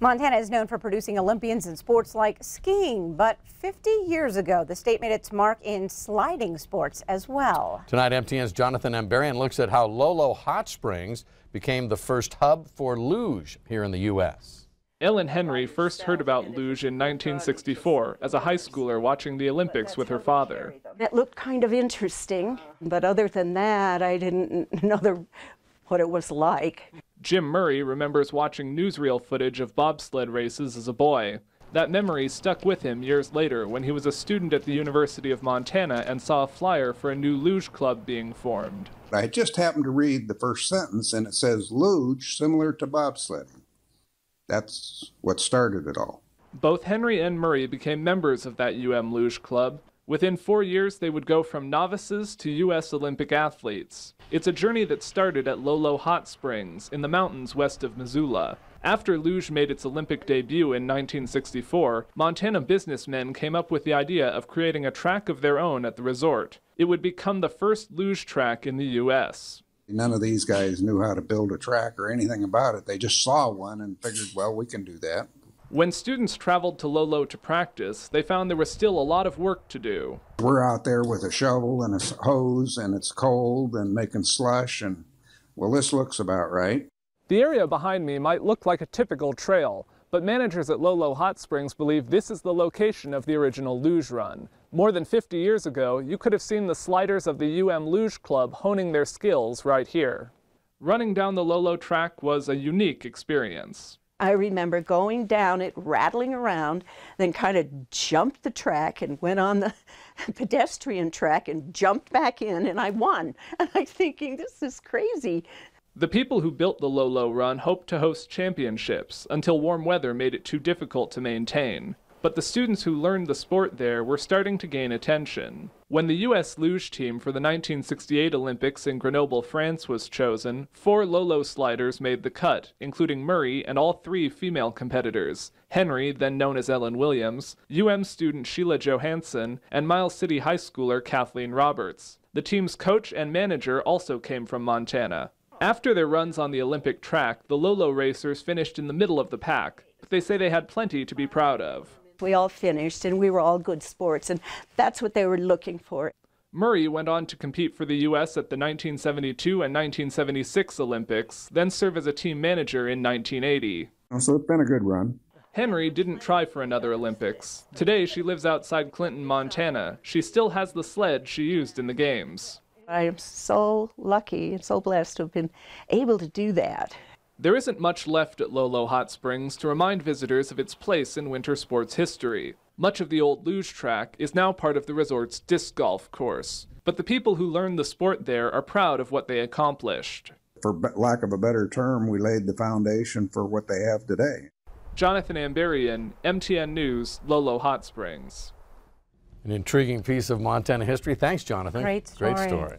Montana is known for producing Olympians in sports like skiing, but 50 years ago, the state made its mark in sliding sports as well. Tonight, MTN's Jonathan Ambarian looks at how Lolo Hot Springs became the first hub for luge here in the U.S. Ellen Henry first heard about luge in 1964 as a high schooler watching the Olympics with her father. It looked kind of interesting, but other than that, I didn't know what it was like. Jim Murray remembers watching newsreel footage of bobsled races as a boy. That memory stuck with him years later when he was a student at the University of Montana and saw a flyer for a new luge club being formed. I just happened to read the first sentence, and it says luge, similar to bobsledding. That's what started it all. Both Henry and Murray became members of that Luge Club. Within 4 years, they would go from novices to U.S. Olympic athletes. It's a journey that started at Lolo Hot Springs in the mountains west of Missoula. After luge made its Olympic debut in 1964, Montana businessmen came up with the idea of creating a track of their own at the resort. It would become the first luge track in the U.S. None of these guys knew how to build a track or anything about it. They just saw one and figured, well, we can do that. When students traveled to Lolo to practice, they found there was still a lot of work to do. We're out there with a shovel and a hose, and it's cold and making slush, and, well, this looks about right. The area behind me might look like a typical trail, but managers at Lolo Hot Springs believe this is the location of the original luge run. More than 50 years ago, you could have seen the sliders of the Luge Club honing their skills right here. Running down the Lolo track was a unique experience. I remember going down it, rattling around, then kind of jumped the track and went on the pedestrian track and jumped back in, and I won. And I'm thinking, this is crazy. The people who built the Lolo run hoped to host championships until warm weather made it too difficult to maintain. But the students who learned the sport there were starting to gain attention. When the U.S. luge team for the 1968 Olympics in Grenoble, France was chosen, 4 Lolo sliders made the cut, including Murray and all 3 female competitors: Henry, then known as Ellen Williams, student Sheila Johansson, and Miles City High Schooler Kathleen Roberts. The team's coach and manager also came from Montana. After their runs on the Olympic track, the Lolo racers finished in the middle of the pack, but they say they had plenty to be proud of. We all finished, and we were all good sports, and that's what they were looking for. Murray went on to compete for the U.S. at the 1972 and 1976 Olympics, then serve as a team manager in 1980. So it's been a good run. Henry didn't try for another Olympics. Today she lives outside Clinton, Montana. She still has the sled she used in the games. I am so lucky and so blessed to have been able to do that. There isn't much left at Lolo Hot Springs to remind visitors of its place in winter sports history. Much of the old luge track is now part of the resort's disc golf course. But the people who learned the sport there are proud of what they accomplished. For lack of a better term, we laid the foundation for what they have today. Jonathan Ambarian, MTN News, Lolo Hot Springs. An intriguing piece of Montana history. Thanks, Jonathan. Great story. Great story.